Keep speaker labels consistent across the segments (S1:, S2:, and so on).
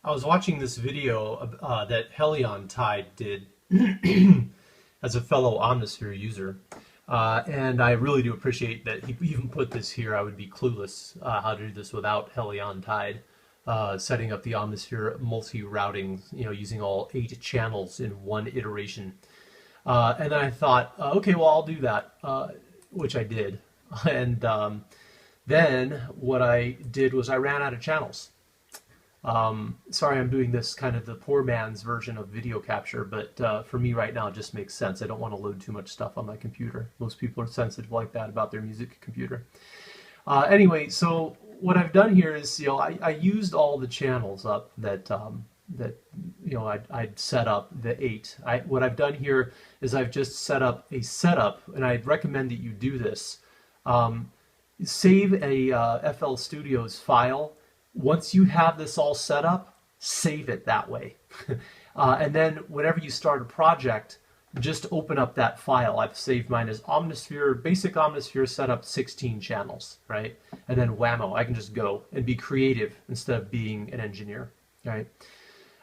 S1: I was watching this video that Heliontide did as a fellow Omnisphere user, and I really do appreciate that he even put this here. I would be clueless how to do this without Heliontide, setting up the Omnisphere multi-routing, using all 8 channels in one iteration. And then I thought, okay, well, I'll do that, which I did. And then what I did was I ran out of channels. Sorry, I'm doing this kind of the poor man's version of video capture, but for me right now it just makes sense. I don't want to load too much stuff on my computer. Most people are sensitive like that about their music computer. Anyway, so what I've done here is, I used all the channels up that I'd set up, the 8. What I've done here is I've just set up a setup, and I'd recommend that you do this. Save a FL Studios file. Once you have this all set up, save it that way. And then whenever you start a project, just open up that file. I've saved mine as Omnisphere, basic Omnisphere setup, 16 channels, right? And then whammo, I can just go and be creative instead of being an engineer, right?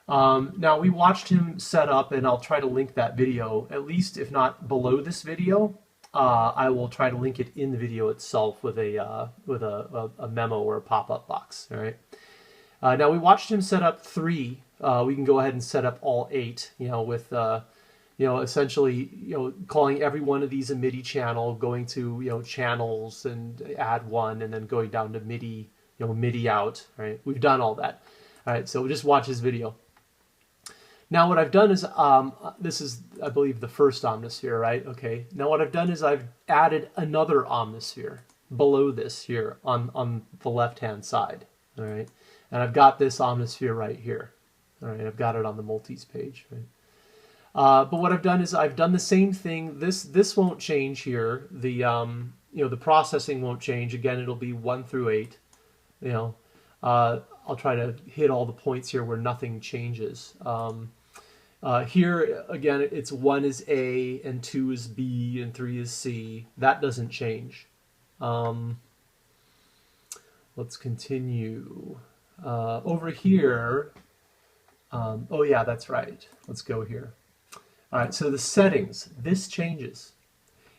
S1: Now we watched him set up, and I'll try to link that video, at least if not below this video. I will try to link it in the video itself with a memo or a pop-up box. All right. Now we watched him set up 3. We can go ahead and set up all 8. With essentially calling every one of these a MIDI channel, going to channels and add one, and then going down to MIDI MIDI out. Right. We've done all that. All right. So just watch his video. Now what I've done is, this is, I believe, the first Omnisphere, right? Okay. Now what I've done is I've added another Omnisphere below this here on the left-hand side, all right? And I've got this Omnisphere right here, all right? I've got it on the multis page, right? But what I've done is I've done the same thing. This won't change here. The processing won't change. Again, it'll be 1 through 8. I'll try to hit all the points here where nothing changes. Here, again, it's 1 is A, and 2 is B, and 3 is C. That doesn't change. Let's continue. Over here, oh yeah, that's right. Let's go here. All right, so the settings, this changes.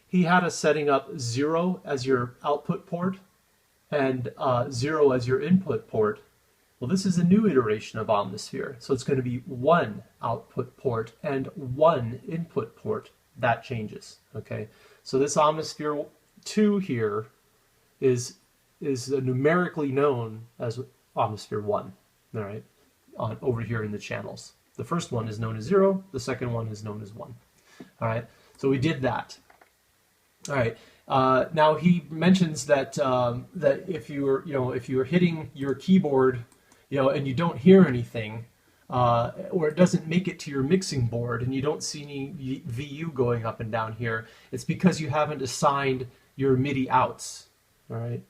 S1: He had us setting up 0 as your output port and 0 as your input port. Well, this is a new iteration of Omnisphere, so it's going to be 1 output port and 1 input port. That changes, okay? So this Omnisphere 2 here is numerically known as Omnisphere 1, all right, over here in the channels. The first one is known as 0, the second one is known as 1, all right? So we did that. All right. Now he mentions that that if you're hitting your keyboard, and you don't hear anything, or it doesn't make it to your mixing board, and you don't see any VU going up and down here, it's because you haven't assigned your MIDI outs. All right.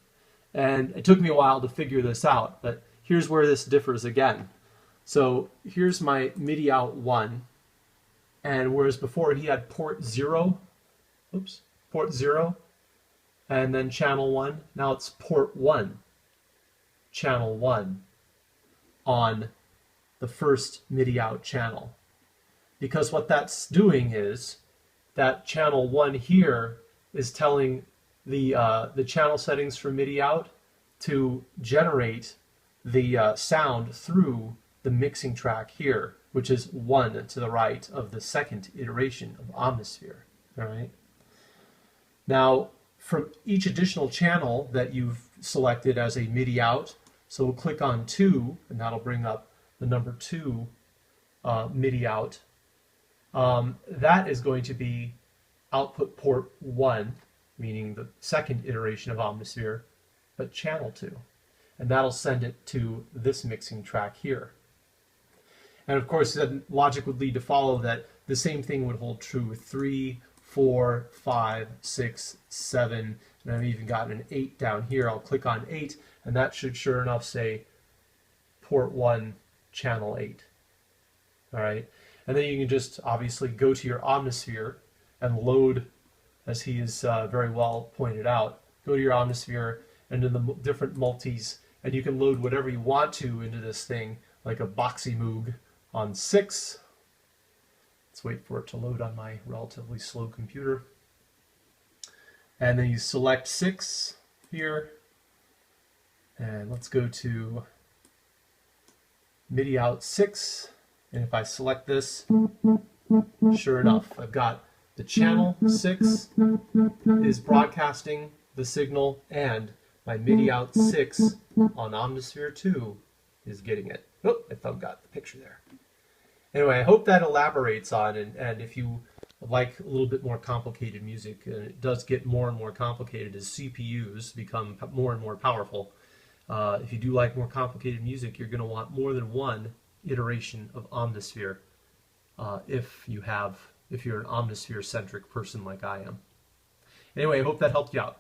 S1: And it took me a while to figure this out, but here's where this differs again. So here's my MIDI out 1, and whereas before he had port 0, port 0, and then channel 1, now it's port 1, channel 1 on the first MIDI out channel. Because what that's doing is that channel 1 here is telling the channel settings for MIDI out to generate the sound through the mixing track here, which is 1 to the right of the second iteration of Omnisphere. All right. Now, from each additional channel that you've selected as a MIDI out, so we'll click on 2, and that'll bring up the number 2 MIDI out. That is going to be output port 1, meaning the second iteration of Omnisphere, but channel 2. And that'll send it to this mixing track here. And of course, then logic would lead to follow that the same thing would hold true with 3, 4, 5, 6, 7, and I've even got an 8 down here. I'll click on 8, and that should sure enough say port 1, channel 8. All right, and then you can just obviously go to your Omnisphere and load, as he is very well pointed out, go to your Omnisphere and in the different multis, and you can load whatever you want to into this thing. like a boxy moog on 6. Let's wait for it to load on my relatively slow computer. And then you select 6 here. And let's go to MIDI out 6. And if I select this, sure enough, I've got the channel 6 is broadcasting the signal, and my MIDI out 6 on Omnisphere 2 is getting it. Oh, my thumb got the picture there. Anyway, I hope that elaborates on, and if you like a little bit more complicated music, and it does get more and more complicated as CPUs become more and more powerful. If you do like more complicated music, you're going to want more than one iteration of Omnisphere if you're an Omnisphere-centric person like I am. Anyway, I hope that helped you out.